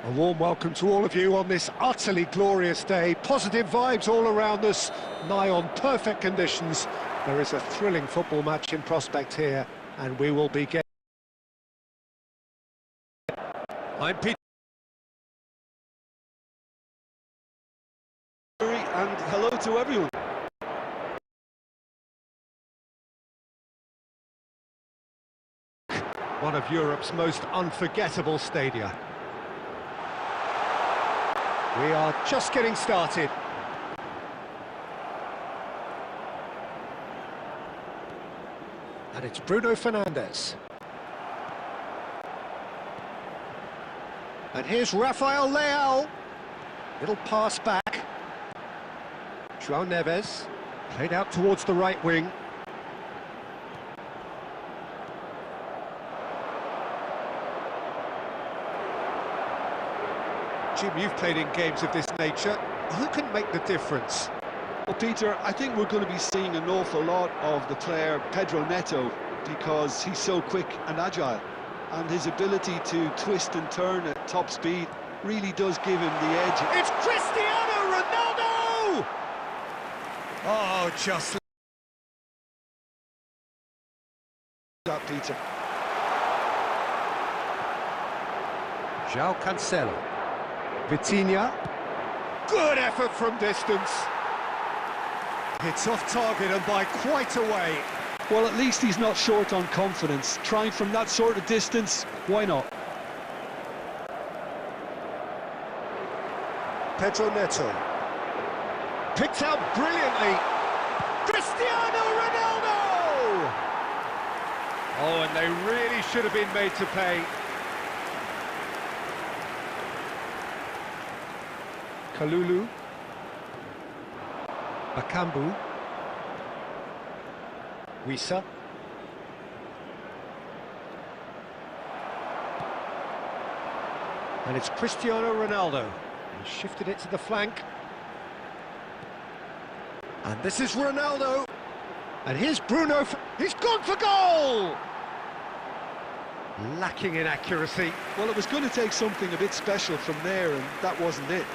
A warm welcome to all of you on this utterly glorious day. Positive vibes all around us, nigh on perfect conditions. There is a thrilling football match in prospect here, and we will be getting... I'm Peter. And hello to everyone. One of Europe's most unforgettable stadia. We are just getting started. And it's Bruno Fernandes. And here's Rafael Leao. Little pass back. João Neves. Played out towards the right wing. Jim, you've played in games of this nature. Who can make the difference? Well, Peter, I think we're going to be seeing an awful lot of the player Pedro Neto, because he's so quick and agile, and his ability to twist and turn at top speed really does give him the edge. It's Cristiano Ronaldo! Oh, just... that, Peter. João Cancelo. Vitinha, good effort from distance. It's off target and by quite a way. Well, at least he's not short on confidence. Trying from that sort of distance, why not? Pedro Neto. Picked out brilliantly. Cristiano Ronaldo! Oh, and they really should have been made to pay. Kalulu, Bakambu, Wissa, and it's Cristiano Ronaldo. He shifted it to the flank, and this is Ronaldo, and here's Bruno. He's gone for goal. Lacking in accuracy. Well, it was going to take something a bit special from there, and that wasn't it.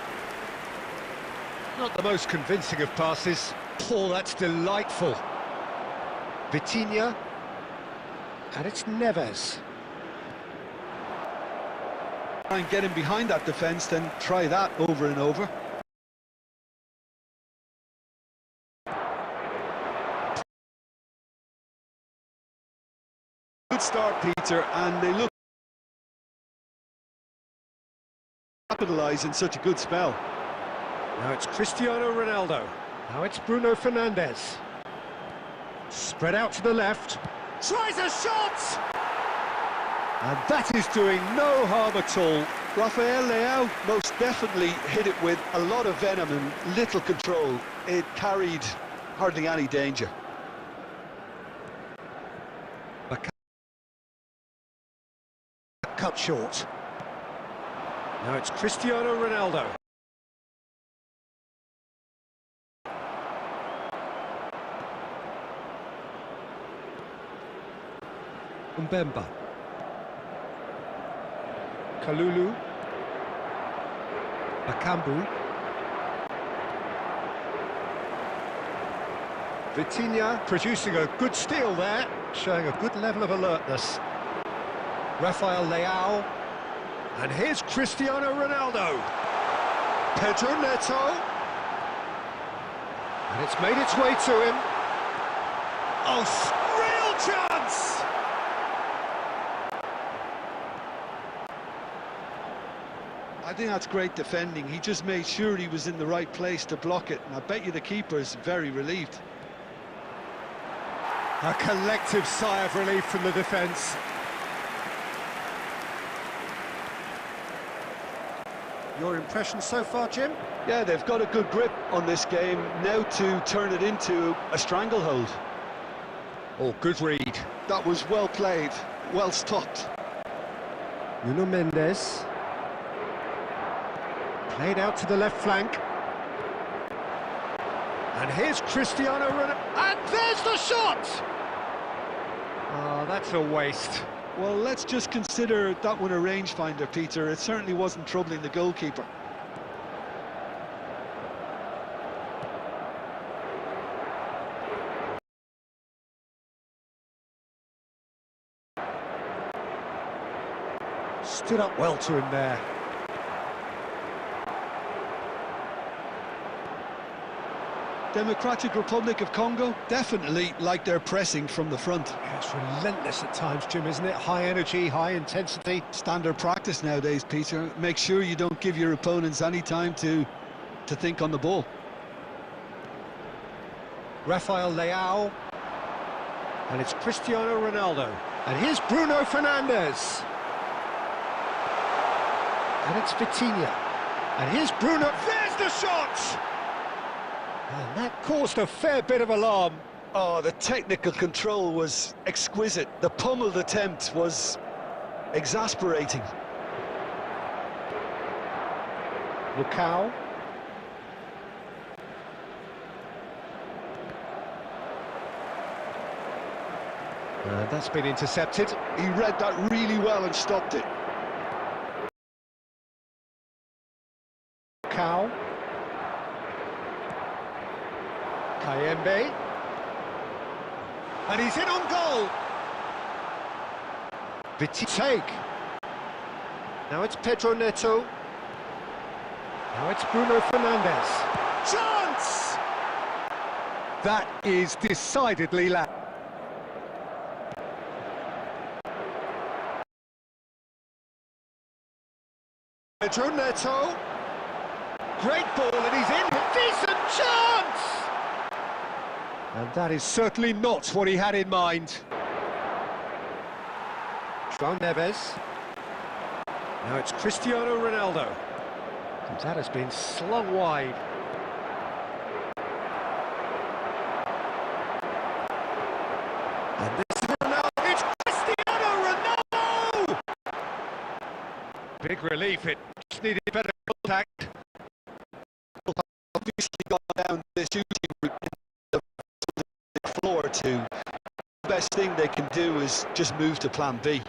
Not the most convincing of passes. Oh, that's delightful. Vitinha. And it's Neves. Try and get him behind that defence, then try that over and over. Good start, Peter, and they look to capitalise in such a good spell. Now it's Cristiano Ronaldo. Now it's Bruno Fernandes. Spread out to the left. Tries a shot! And that is doing no harm at all. Rafael Leao most definitely hit it with a lot of venom and little control. It carried hardly any danger. Cut short. Now it's Cristiano Ronaldo. Mbemba. Kalulu. Bakambu. Vitinha producing a good steal there, showing a good level of alertness. Rafael Leao. And here's Cristiano Ronaldo. Pedro Neto. And it's made its way to him. Oh, real chance! I think that's great defending. He just made sure he was in the right place to block it, and I bet you the keeper's very relieved. A collective sigh of relief from the defence. Your impression so far, Jim? Yeah, they've got a good grip on this game, now to turn it into a stranglehold. Oh, good read. That was well played, well stopped. Nuno Mendes. Played out to the left flank. And here's Cristiano Ronaldo. And there's the shot! Oh, that's a waste. Well, let's just consider that one a rangefinder, Peter. It certainly wasn't troubling the goalkeeper. Stood up well to him there. Democratic Republic of Congo definitely like their pressing from the front. Yeah, it's relentless at times, Jim, isn't it? High energy, high intensity. Standard practice nowadays, Peter. Make sure you don't give your opponents any time to think on the ball. Rafael Leao. And it's Cristiano Ronaldo. And here's Bruno Fernandes. And it's Vitinha. And here's Bruno. There's the shot! And that caused a fair bit of alarm. Oh, the technical control was exquisite. The pummeled attempt was exasperating. Lukau. That's been intercepted. He read that really well and stopped it. Lukau. Kayembe. And he's in on goal. Take. Now it's Pedro Neto. Now it's Bruno Fernandes. Chance! That is decidedly lack. Pedro Neto. Great ball and he's in. Decent chance! And that is certainly not what he had in mind. João Neves. Now it's Cristiano Ronaldo. And that has been slung wide. And this is Ronaldo. It's Cristiano Ronaldo! Big relief, it just needed better contact. Obviously got down the shooting route in the floor too. The best thing they can do is just move to plan B.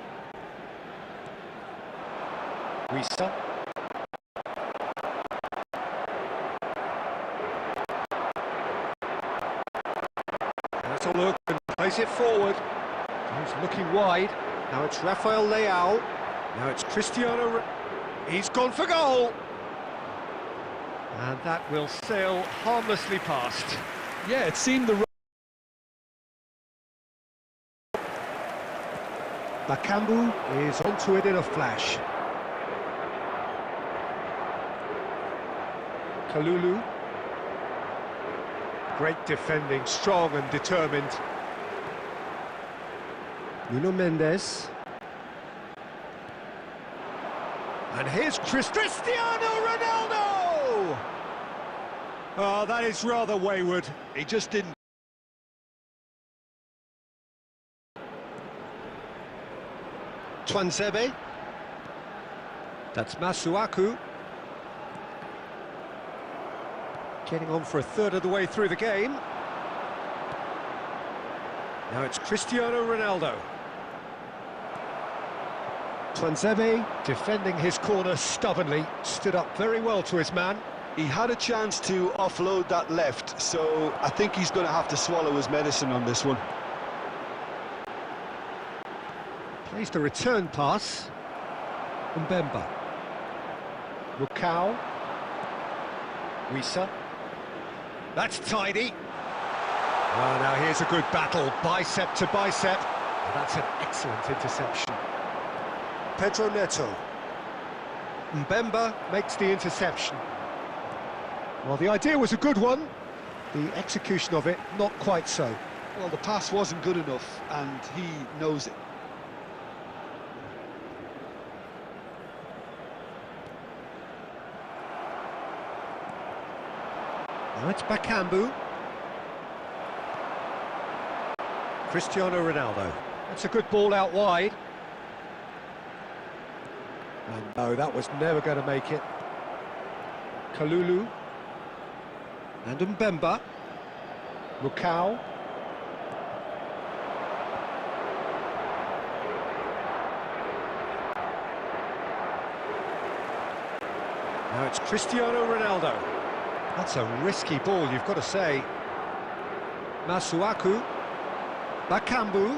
Wisa. That's all open, plays it forward. He's looking wide. Now it's Rafael Leao. Now it's Cristiano. He's gone for goal. And that will sail harmlessly past. Yeah, it seemed the... Bakambu is onto it in a flash. Kalulu. Great defending, strong and determined. Nuno Mendes. And here's Cristiano Ronaldo! Oh, that is rather wayward. He just didn't... Twansebe. That's Masuaku. Getting on for a third of the way through the game. Now it's Cristiano Ronaldo. Twansebe defending his corner stubbornly, stood up very well to his man. He had a chance to offload that left, so I think he's going to have to swallow his medicine on this one. Plays the return pass. Mbemba. Lukau. Wisa. That's tidy. Oh, now here's a good battle, bicep to bicep. And that's an excellent interception. Pedro Neto. Mbemba makes the interception. Well, the idea was a good one. The execution of it, not quite so. Well, the pass wasn't good enough, and he knows it. Now it's Bakambu. Cristiano Ronaldo. That's a good ball out wide. And no, that was never going to make it. Kalulu. And Mbemba. Lukau. Now it's Cristiano Ronaldo. That's a risky ball, you've got to say. Masuaku. Bakambu.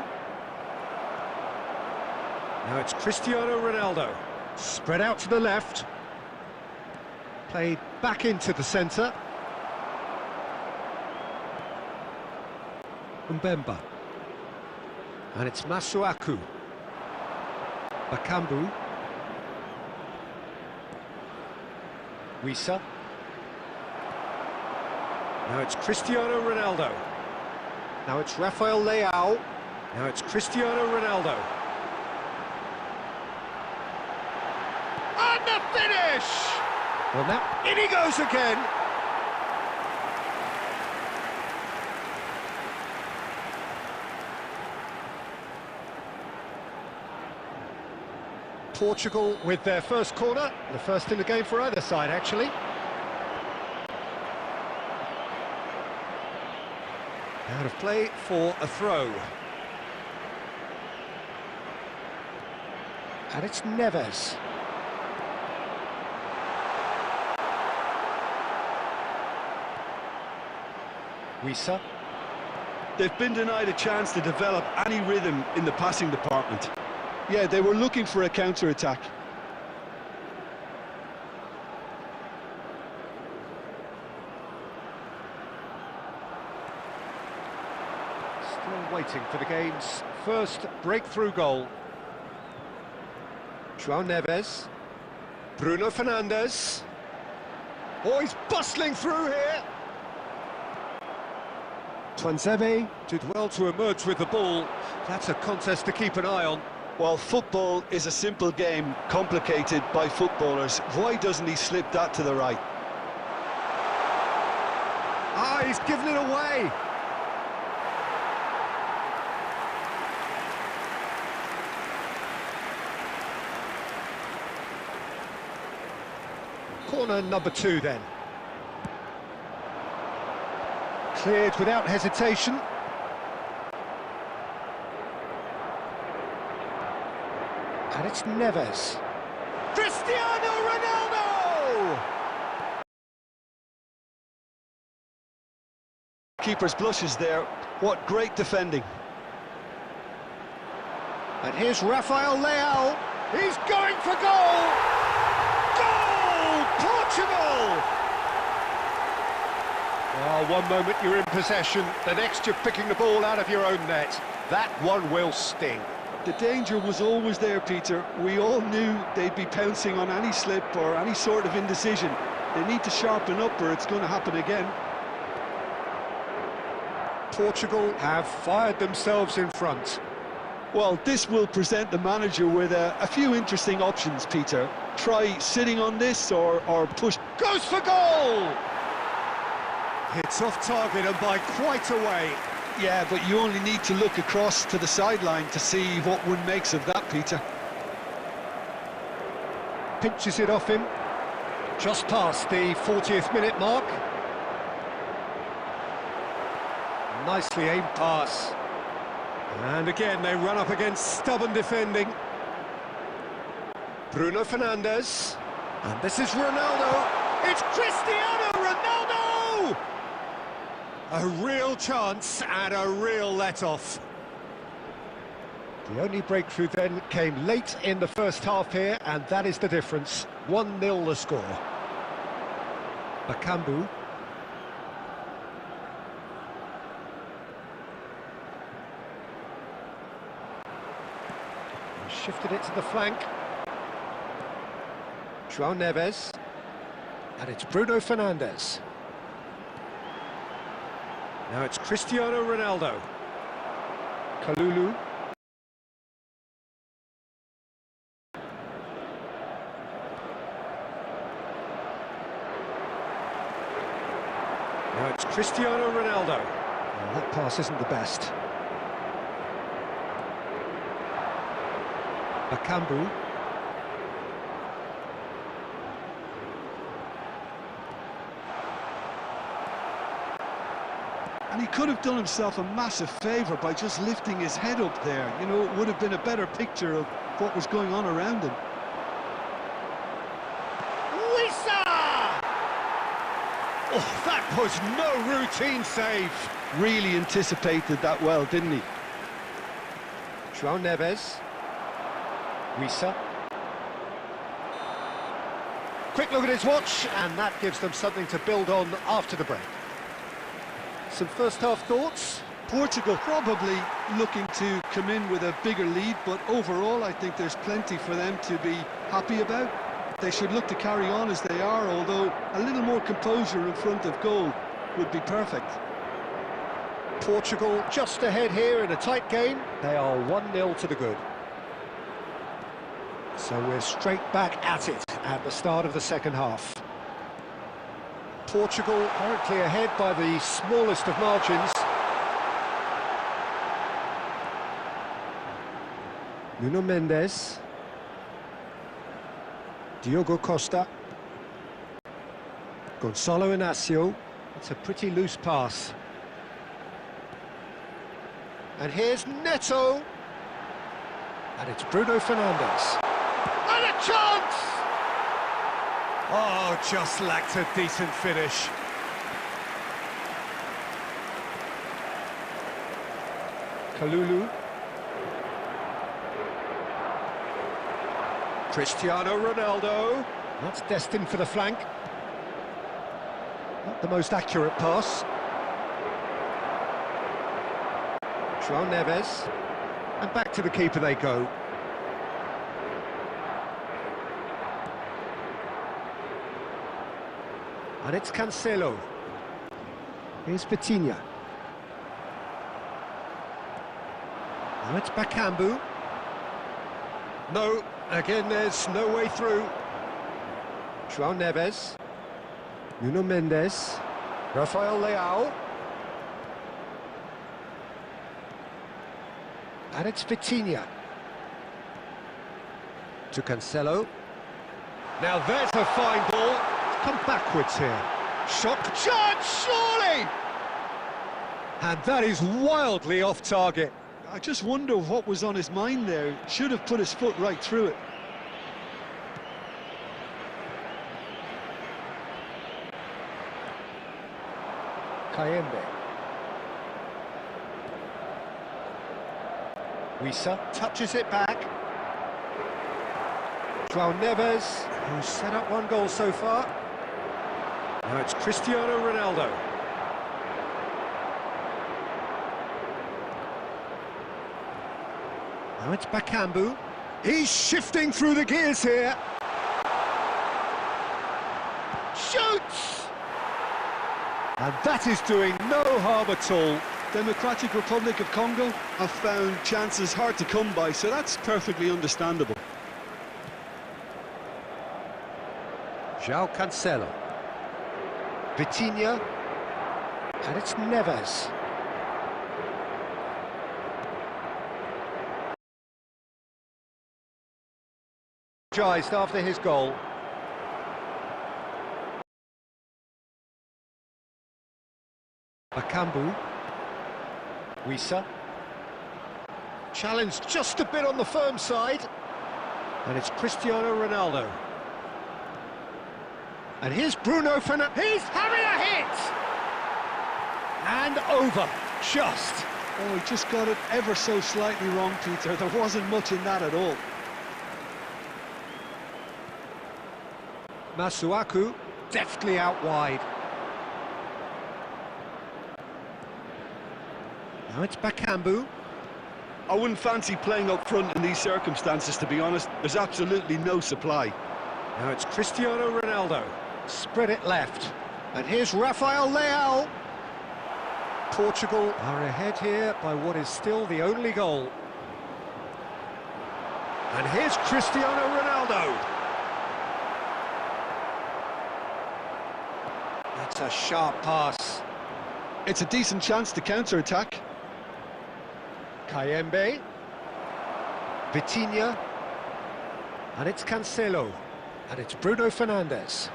Now it's Cristiano Ronaldo. Spread out to the left. Played back into the centre. Mbemba. And it's Masuaku. Bakambu. Wissa. Now it's Cristiano Ronaldo. Now it's Rafael Leao. Now it's Cristiano Ronaldo. And the finish! Well, now in he goes again. Portugal with their first corner, the first in the game for either side, actually. Out of play for a throw. And it's Neves. Wissa. They've been denied a chance to develop any rhythm in the passing department. Yeah, they were looking for a counter-attack. Still waiting for the game's first breakthrough goal. João Neves. Bruno Fernandes. Oh, he's bustling through here. Tuanzebe did well to emerge with the ball. That's a contest to keep an eye on. Well, football is a simple game, complicated by footballers. Why doesn't he slip that to the right? Ah, he's given it away. Corner number 2 then. Cleared without hesitation. And it's Neves. Cristiano Ronaldo! Keeper's blushes there. What great defending. And here's Rafael Leao. He's going for goal! Goal! Portugal! Oh, one moment you're in possession, the next you're picking the ball out of your own net. That one will sting. The danger was always there, Peter. We all knew they'd be pouncing on any slip or any sort of indecision. They need to sharpen up or it's going to happen again. Portugal have fired themselves in front. Well, this will present the manager with a few interesting options, Peter. Try sitting on this or push. Goes for goal! It's off target and by quite a way. Yeah, but you only need to look across to the sideline to see what one makes of that, Peter. Pinches it off him. Just past the 40th minute mark. Nicely aimed pass. And again, they run up against stubborn defending. Bruno Fernandes. And this is Ronaldo. It's Cristiano Ronaldo! A real chance and a real let-off. The only breakthrough then came late in the first half here, and that is the difference. 1-0 the score. Bakambu. Shifted it to the flank. João Neves. And it's Bruno Fernandes. Now it's Cristiano Ronaldo. Kalulu. Now it's Cristiano Ronaldo. Oh, that pass isn't the best. Bakambu. And he could have done himself a massive favour by just lifting his head up there. You know, it would have been a better picture of what was going on around him. Wissa! Oh, that was no routine save. Really anticipated that well, didn't he? João Neves. Wissa. Quick look at his watch, and that gives them something to build on after the break. Some first-half thoughts? Portugal probably looking to come in with a bigger lead, but overall I think there's plenty for them to be happy about. They should look to carry on as they are, although a little more composure in front of goal would be perfect. Portugal just ahead here in a tight game. They are 1-0 to the good. So we're straight back at it at the start of the second half. Portugal currently ahead by the smallest of margins. Nuno Mendes. Diogo Costa. Gonçalo Inácio. It's a pretty loose pass. And here's Neto. And it's Bruno Fernandes. And a chance! Oh, just lacked a decent finish. Kalulu. Cristiano Ronaldo. That's destined for the flank. Not the most accurate pass. João Neves. And back to the keeper they go. And it's Cancelo. Here's Vitinha. Now it's Bakambu. No, again there's no way through. João Neves. Nuno Mendes. Rafael Leao. And it's Vitinha. To Cancelo. Now there's a fine ball. Come backwards here. Shot, chance, surely! And that is wildly off target. I just wonder what was on his mind there. Should have put his foot right through it. Kayembe. Wissa touches it back. João Neves, who's set up one goal so far. Now it's Cristiano Ronaldo. Now it's Bakambu. He's shifting through the gears here. Shoots! And that is doing no harm at all. Democratic Republic of Congo have found chances hard to come by, so that's perfectly understandable. João Cancelo. Vitinha. And it's Neves. Apologised after his goal. Bakambu. Wissa. Challenged just a bit on the firm side. And it's Cristiano Ronaldo. And here's Bruno Fernandes. He's having a hit! And over. Just. Oh, he just got it ever so slightly wrong, Peter. There wasn't much in that at all. Masuaku, deftly out wide. Now it's Bakambu. I wouldn't fancy playing up front in these circumstances, to be honest. There's absolutely no supply. Now it's Cristiano Ronaldo. Spread it left. And here's Rafael Leao. Portugal are ahead here by what is still the only goal. And here's Cristiano Ronaldo. That's a sharp pass. It's a decent chance to counter-attack. Kayembe. Vitinha. And it's Cancelo. And it's Bruno Fernandes.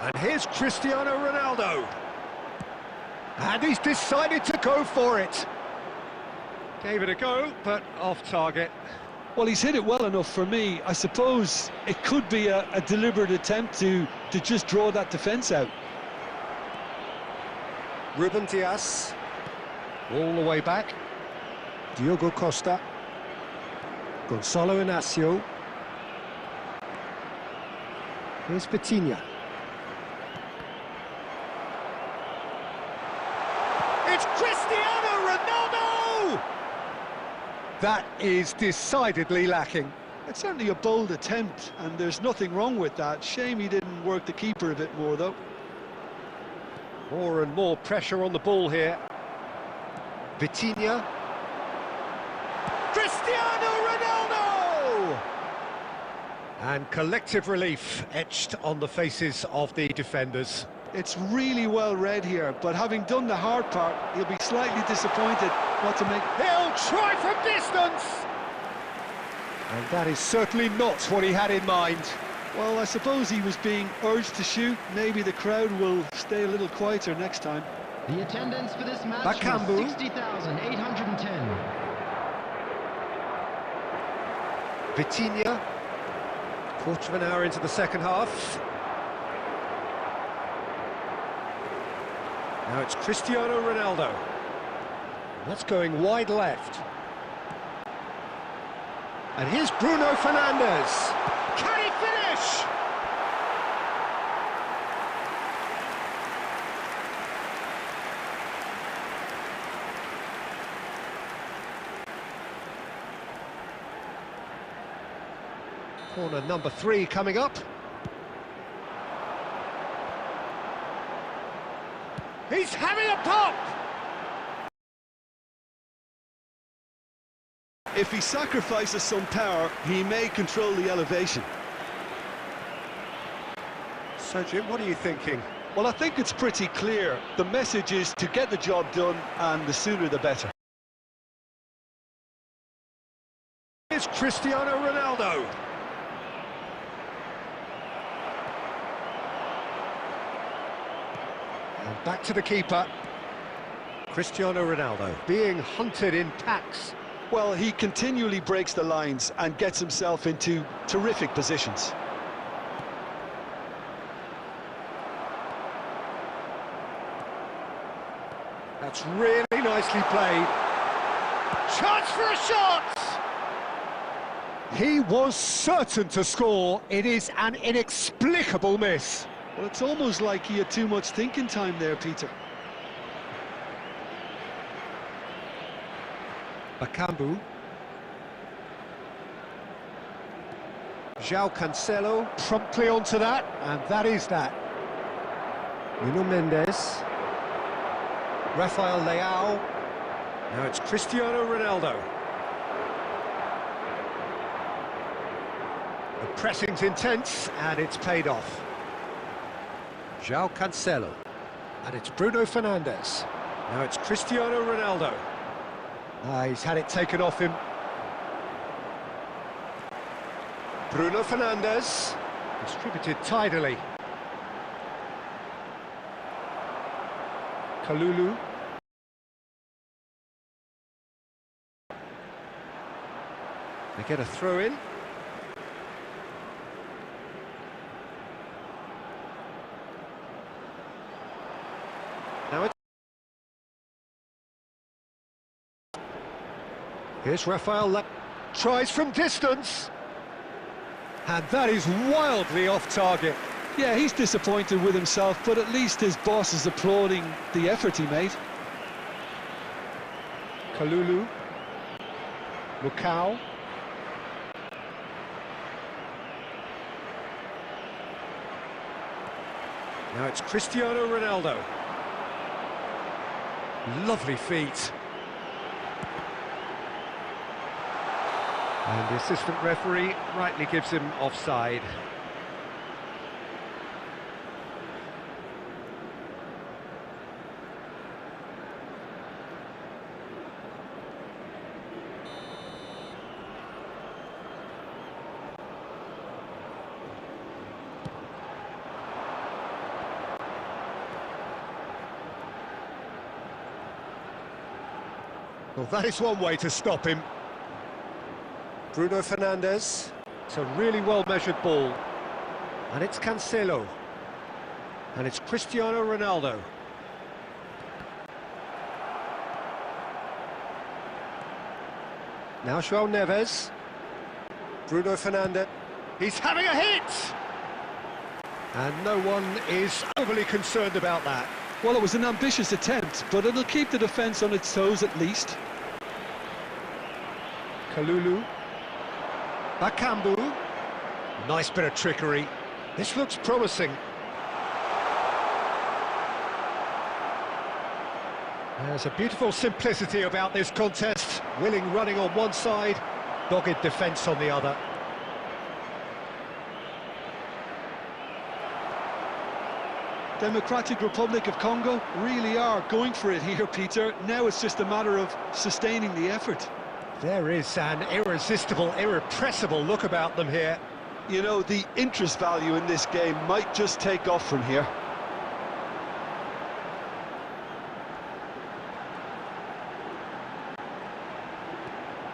And here's Cristiano Ronaldo. And he's decided to go for it. Gave it a go, but off target. Well, he's hit it well enough for me. I suppose it could be a deliberate attempt to just draw that defence out. Ruben Dias. All the way back. Diogo Costa. Gonzalo Inacio. Here's Vitinha. It's Cristiano Ronaldo! That is decidedly lacking. It's certainly a bold attempt, and there's nothing wrong with that. Shame he didn't work the keeper a bit more, though. More and more pressure on the ball here. Vitinha. Cristiano Ronaldo! And collective relief etched on the faces of the defenders. It's really well read here, but having done the hard part, he'll be slightly disappointed not to make... He'll try from distance! And that is certainly not what he had in mind. Well, I suppose he was being urged to shoot. Maybe the crowd will stay a little quieter next time. The attendance for this match Bakambu. was 60,810. Vitinha. Quarter of an hour into the second half. Now it's Cristiano Ronaldo. That's going wide left. And here's Bruno Fernandes. Can he finish? Corner number 3 coming up. He's having a pop! If he sacrifices some power, he may control the elevation. Sergio, what are you thinking? Well, I think it's pretty clear. The message is to get the job done, and the sooner the better. Here's Cristiano Ronaldo. And back to the keeper. Cristiano Ronaldo being hunted in packs. Well, he continually breaks the lines and gets himself into terrific positions. That's really nicely played. Chance for a shot! He was certain to score. It is an inexplicable miss. Well, it's almost like he had too much thinking time there, Peter. Bakambu. João Cancelo promptly onto that, and that is that. Nuno Mendes. Rafael Leao. Now it's Cristiano Ronaldo. The pressing's intense, and it's paid off. João Cancelo. And it's Bruno Fernandes. Now it's Cristiano Ronaldo. He's had it taken off him. Bruno Fernandes. Distributed tidily. Kalulu. They get a throw in. Now it's... Here's Rafael tries from distance. And that is wildly off target. Yeah, he's disappointed with himself, but at least his boss is applauding the effort he made. Kalulu. Lukau. Now it's Cristiano Ronaldo. Lovely feet. And the assistant referee rightly gives him offside. Well, that is one way to stop him. Bruno Fernandes. It's a really well-measured ball. And it's Cancelo. And it's Cristiano Ronaldo. Now João Neves. Bruno Fernandes. He's having a hit! And no one is overly concerned about that. Well, it was an ambitious attempt, but it'll keep the defence on its toes at least. Kalulu. Bakambu. Nice bit of trickery. This looks promising. There's a beautiful simplicity about this contest. Willing running on one side, dogged defence on the other. Democratic Republic of Congo really are going for it here, Peter. Now it's just a matter of sustaining the effort. There is an irresistible, irrepressible look about them here. You know, the interest value in this game might just take off from here.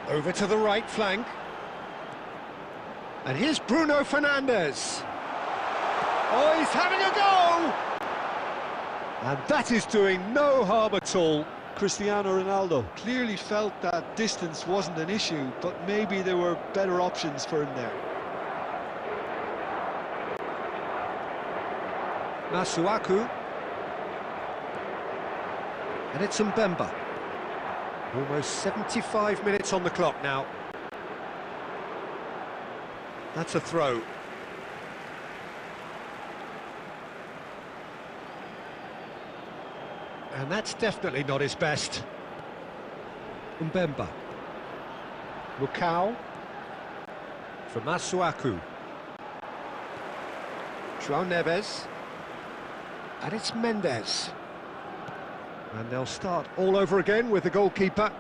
Over to the right flank. And here's Bruno Fernandes. Oh, he's having a go! And that is doing no harm at all. Cristiano Ronaldo clearly felt that distance wasn't an issue, but maybe there were better options for him there. Masuaku. And it's Mbemba. Almost 75 minutes on the clock now. That's a throw. And that's definitely not his best. Mbemba. Lukau. For Masuaku. João Neves. And it's Mendes. And they'll start all over again with the goalkeeper.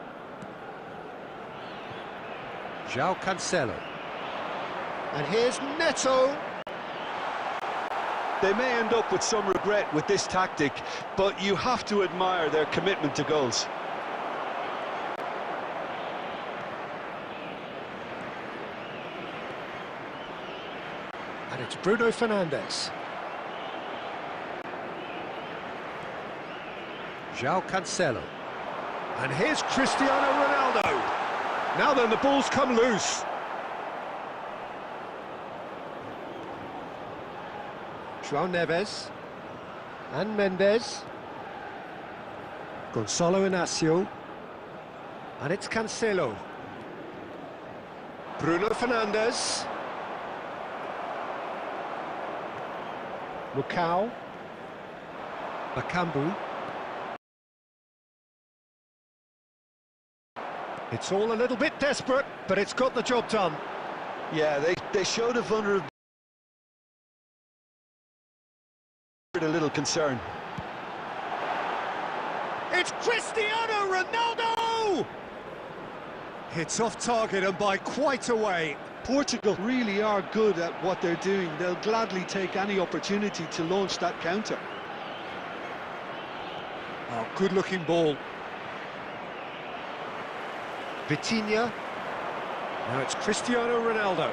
João Cancelo. And here's Neto. They may end up with some regret with this tactic, but you have to admire their commitment to goals. And it's Bruno Fernandes. João Cancelo. And here's Cristiano Ronaldo. Now then, the ball's come loose. João Neves. And Mendes. Gonçalo Inácio. And it's Cancelo. Bruno Fernandes. Lukau. Bakambu. It's all a little bit desperate, but it's got the job done. Yeah, they showed a vulnerability. A little concern. It's Cristiano Ronaldo! It's off target and by quite a way. Portugal really are good at what they're doing. They'll gladly take any opportunity to launch that counter. Oh, good-looking ball. Vitinha. Now it's Cristiano Ronaldo.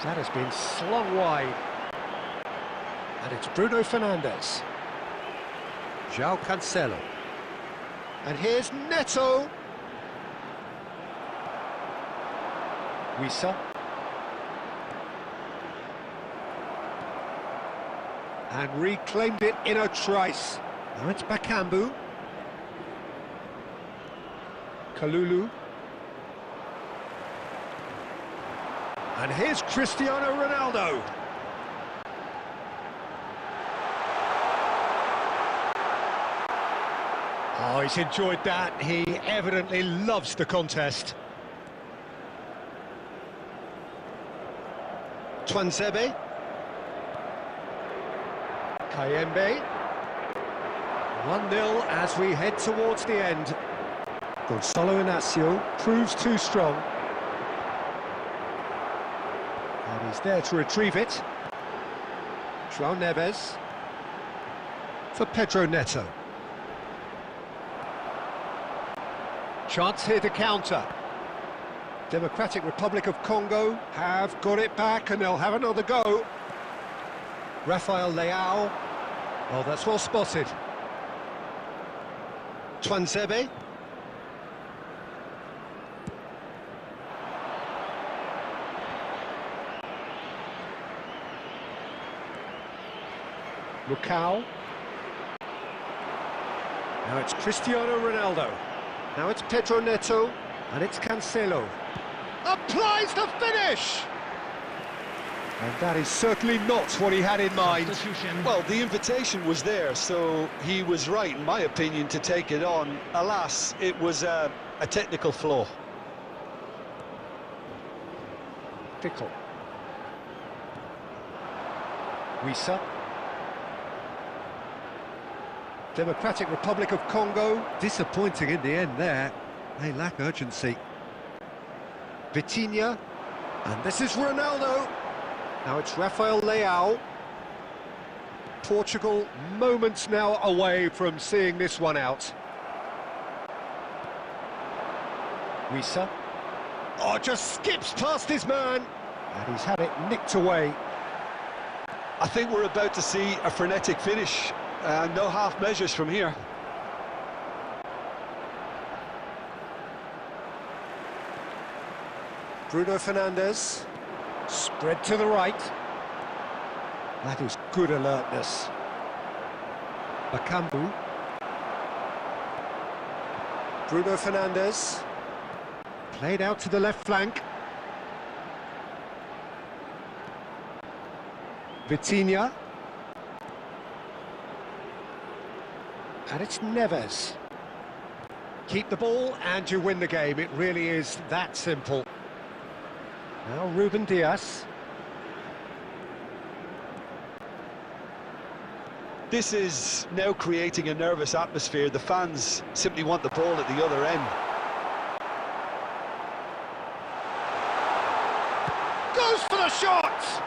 That has been slung wide. And it's Bruno Fernandes. João Cancelo. And here's Neto. Wissa. And reclaimed it in a trice. Now it's Bakambu. Kalulu. And here's Cristiano Ronaldo. Oh, he's enjoyed that. He evidently loves the contest. Twanzebe. Kayembe. 1-0 as we head towards the end. Gonçalo Inácio proves too strong. And he's there to retrieve it. João Neves. For Pedro Neto. Chance here to counter. Democratic Republic of Congo have got it back and they'll have another go. Rafael Leao. Oh, that's well spotted. Twanzebe. Lucao. Now it's Cristiano Ronaldo. Now it's Pedro Neto, and it's Cancelo. Applies the finish! And that is certainly not what he had in mind. Substitution. Well, the invitation was there, so he was right, in my opinion, to take it on. Alas, it was a technical flaw. Fickle. Wissa. Democratic Republic of Congo. Disappointing in the end there. They lack urgency. Vitinha. And this is Ronaldo. Now it's Rafael Leao. Portugal moments now away from seeing this one out. Wissa. Oh, just skips past his man. And he's had it nicked away. I think we're about to see a frenetic finish. No half measures from here. Bruno Fernandes. Spread to the right. That is good alertness. Bakambu. Bruno Fernandes. Played out to the left flank. Vitinha. And it's Neves. Keep the ball and you win the game. It really is that simple. Now Ruben Dias. This is now creating a nervous atmosphere. The fans simply want the ball at the other end. Goes for the shot!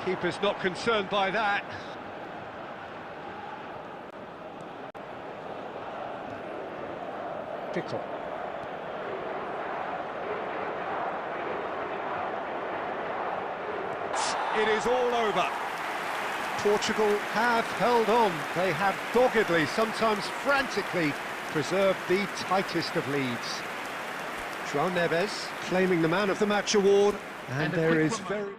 Keeper's not concerned by that. Fickle. It is all over. Portugal have held on. They have doggedly, sometimes frantically, preserved the tightest of leads. João Neves claiming the Man of the Match award, and there is very...